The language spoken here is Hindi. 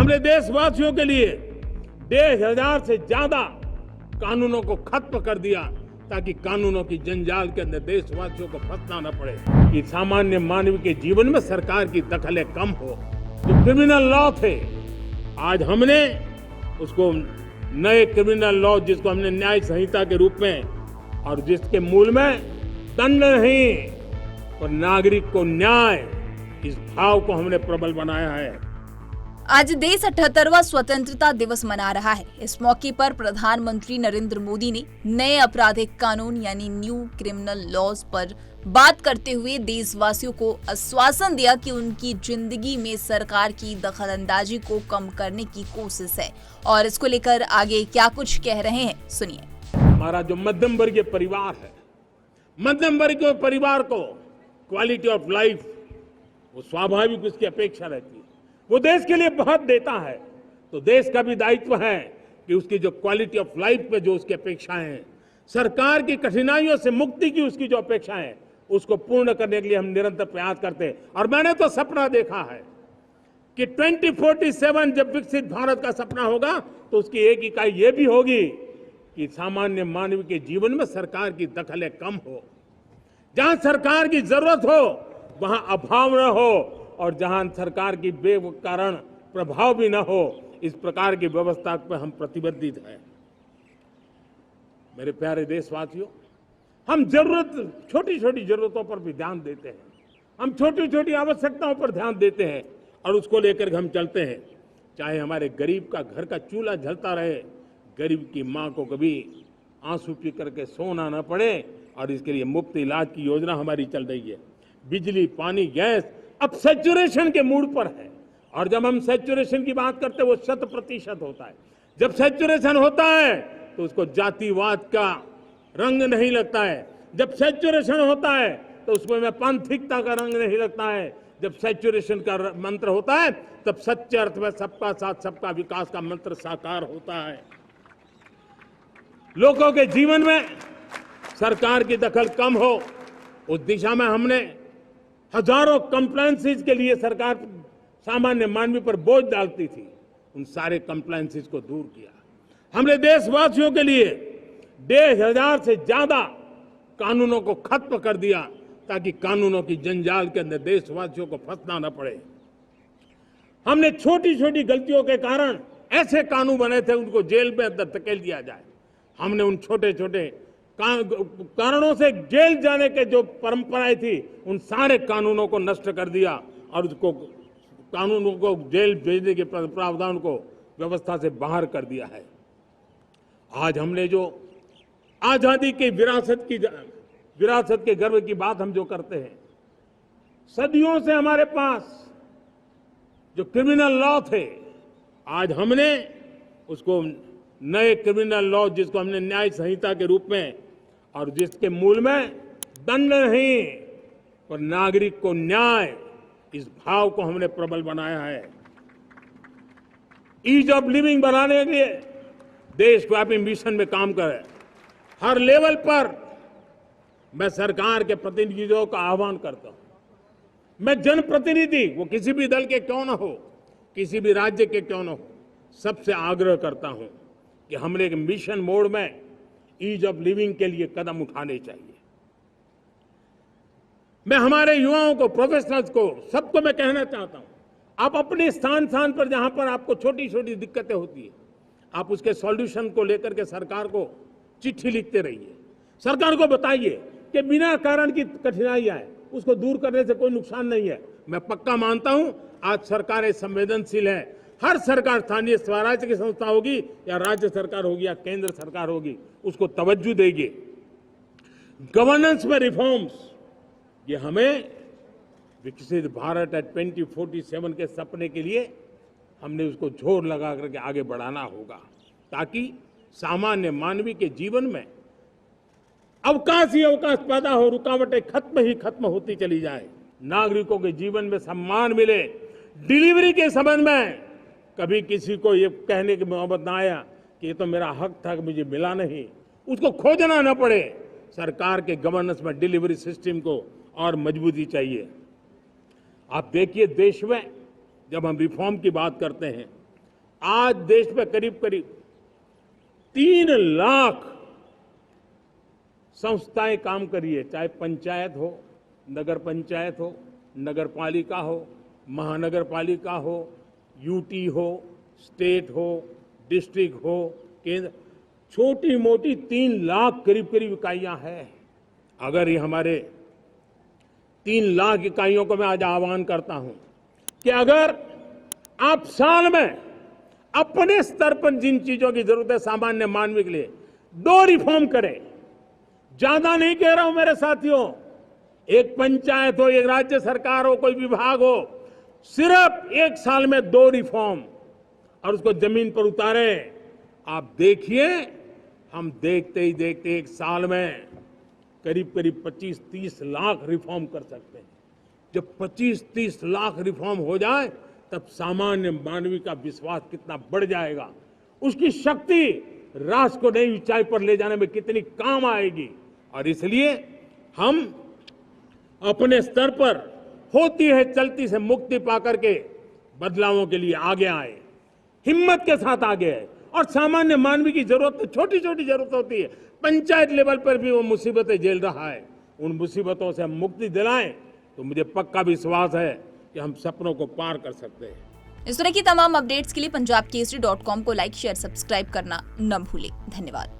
हमने देशवासियों के लिए 1,500 से ज्यादा कानूनों को खत्म कर दिया ताकि कानूनों की जंजाल के अंदर देशवासियों को फंसना न पड़े, कि सामान्य मानव के जीवन में सरकार की दखलें कम हो। जो क्रिमिनल लॉ थे, आज हमने उसको नए क्रिमिनल लॉ, जिसको हमने न्याय संहिता के रूप में, और जिसके मूल में दंड नहीं और नागरिक को न्याय, इस भाव को हमने प्रबल बनाया है। आज देश 78वां स्वतंत्रता दिवस मना रहा है। इस मौके पर प्रधानमंत्री नरेंद्र मोदी ने नए आपराधिक कानून यानी न्यू क्रिमिनल लॉज पर बात करते हुए देशवासियों को आश्वासन दिया कि उनकी जिंदगी में सरकार की दखलंदाजी को कम करने की कोशिश है। और इसको लेकर आगे क्या कुछ कह रहे हैं, सुनिए। हमारा जो मध्यम वर्गीय परिवार है, मध्यम वर्गीय परिवार को क्वालिटी ऑफ लाइफ, वो स्वाभाविक उसकी अपेक्षा रहती है। वो देश के लिए बहुत देता है, तो देश का भी दायित्व है कि उसकी जो क्वालिटी ऑफ लाइफ पे जो उसकी अपेक्षाएं हैं, सरकार की कठिनाइयों से मुक्ति की उसकी जो अपेक्षाएं हैं, उसको पूर्ण करने के लिए हम निरंतर प्रयास करते हैं। और मैंने तो सपना देखा है कि 2047 जब विकसित भारत का सपना होगा, तो उसकी एक इकाई ये भी होगी कि सामान्य मानव के जीवन में सरकार की दखलें कम हो, जहां सरकार की जरूरत हो वहां अभाव न हो, और जहां सरकार की बेकारण प्रभाव भी न हो, इस प्रकार की व्यवस्था पर हम प्रतिबद्ध हैं। मेरे प्यारे देशवासियों, हम छोटी छोटी जरूरतों पर भी ध्यान देते हैं, हम छोटी छोटी आवश्यकताओं पर ध्यान देते हैं और उसको लेकर हम चलते हैं। चाहे हमारे गरीब का घर का चूल्हा जलता रहे, गरीब की मां को कभी आंसू पी करके सोना न पड़े, और इसके लिए मुफ्त इलाज की योजना हमारी चल रही है। बिजली, पानी, गैस अब सैचुरेशन के मूड पर है, और जब हम सैचुरेशन की बात करते हैं वो 100% होता है। जब सैचुरेशन होता है तो उसको जातिवाद का रंग नहीं लगता है। जब सैचुरेशन होता है तो उसमें पांथिकता का रंग नहीं लगता है। जब सैचुरेशन का मंत्र होता है तब सच्चे अर्थ में सबका साथ सबका विकास का मंत्र साकार होता है। लोगों के जीवन में सरकार की दखल कम हो, उस दिशा में हमने हजारों कंप्लायंसेस के लिए सरकार सामान्य मानवी पर बोझ डालती थी, उन सारे कंप्लायंसेस को दूर किया। हमने देशवासियों के लिए 1,500 से ज्यादा कानूनों को खत्म कर दिया ताकि कानूनों की जंजाल के अंदर देशवासियों को फंसना न पड़े। हमने छोटी छोटी गलतियों के कारण ऐसे कानून बने थे, उनको जेल में अंदर धकेल दिया जाए। हमने उन छोटे छोटे कारणों से जेल जाने के जो परंपराएं थी, उन सारे कानूनों को नष्ट कर दिया और उसको कानूनों को जेल भेजने के प्रावधान को व्यवस्था से बाहर कर दिया है। आज हमने जो आजादी की विरासत के गर्व की बात हम जो करते हैं, सदियों से हमारे पास जो क्रिमिनल लॉ थे, आज हमने उसको नए क्रिमिनल लॉ, जिसको हमने न्याय संहिता के रूप में, और जिसके मूल में दंड नहीं और नागरिक को न्याय, इस भाव को हमने प्रबल बनाया है। ईज ऑफ लिविंग बनाने के लिए देशव्यापी मिशन में काम करें। हर लेवल पर मैं सरकार के प्रतिनिधियों का आह्वान करता हूं। मैं जनप्रतिनिधि, वो किसी भी दल के क्यों न हो, किसी भी राज्य के क्यों न हो, सबसे आग्रह करता हूं कि हमने एक मिशन मोड में ईज ऑफ लिविंग के लिए कदम उठाने चाहिए। मैं हमारे युवाओं को, प्रोफेशनल्स को, सबको मैं कहना चाहता हूं, आप अपने स्थान पर जहां पर आपको छोटी छोटी दिक्कतें होती है, आप उसके सॉल्यूशन को लेकर के सरकार को चिट्ठी लिखते रहिए। सरकार को बताइए कि बिना कारण की कठिनाइयां है, उसको दूर करने से कोई नुकसान नहीं है। मैं पक्का मानता हूं आज सरकारें संवेदनशील है। हर सरकार, स्थानीय स्वराज्य की संस्था होगी या राज्य सरकार होगी या केंद्र सरकार होगी, उसको तवज्जो देगी। गवर्नेंस में रिफॉर्म्स, ये हमें विकसित भारत 2047 के सपने के लिए हमने उसको जोर लगा करके आगे बढ़ाना होगा, ताकि सामान्य मानवी के जीवन में अवकाश ही अवकाश पैदा हो, रुकावटें खत्म होती चली जाए, नागरिकों के जीवन में सम्मान मिले। डिलीवरी के संबंध में कभी किसी को ये कहने की मोहब्बत ना आया कि ये तो मेरा हक था कि मुझे मिला नहीं, उसको खोजना न पड़े। सरकार के गवर्नेंस में डिलीवरी सिस्टम को और मजबूती चाहिए। आप देखिए, देश में जब हम रिफॉर्म की बात करते हैं आज देश में करीब करीब 3 लाख संस्थाएं काम कर रही है, चाहे पंचायत हो, नगर पंचायत हो, नगर पालिका हो, महानगर पालिका हो, यूटी हो, स्टेट हो, डिस्ट्रिक्ट हो, केंद्र, छोटी मोटी 3 लाख करीब करीब इकाइयां हैं। अगर ये हमारे 3 लाख इकाइयों को मैं आज आह्वान करता हूं कि अगर आप साल में अपने स्तर पर जिन चीजों की जरूरत है सामान्य मानव के लिए 2 रिफॉर्म करें, ज्यादा नहीं कह रहा हूं मेरे साथियों, एक पंचायत हो, एक राज्य सरकार हो, कोई विभाग हो, सिर्फ 1 साल में 2 रिफॉर्म और उसको जमीन पर उतारें। आप देखिए, हम देखते ही देखते 1 साल में करीब करीब 25-30 लाख रिफॉर्म कर सकते हैं। जब 25-30 लाख रिफॉर्म हो जाए तब सामान्य मानवी का विश्वास कितना बढ़ जाएगा, उसकी शक्ति राष्ट्र को नई ऊंचाई पर ले जाने में कितनी काम आएगी। और इसलिए हम अपने स्तर पर होती है चलती से मुक्ति पाकर के बदलावों के लिए आगे आए, हिम्मत के साथ आगे आए। और सामान्य मानवी की जरूरत छोटी छोटी जरूरत होती है, पंचायत लेवल पर भी वो मुसीबतें झेल रहा है, उन मुसीबतों से हम मुक्ति दिलाएं तो मुझे पक्का विश्वास है कि हम सपनों को पार कर सकते हैं। इस तरह की तमाम अपडेट्स के लिए punjabkesari.com को लाइक, शेयर, सब्सक्राइब करना न भूलें। धन्यवाद।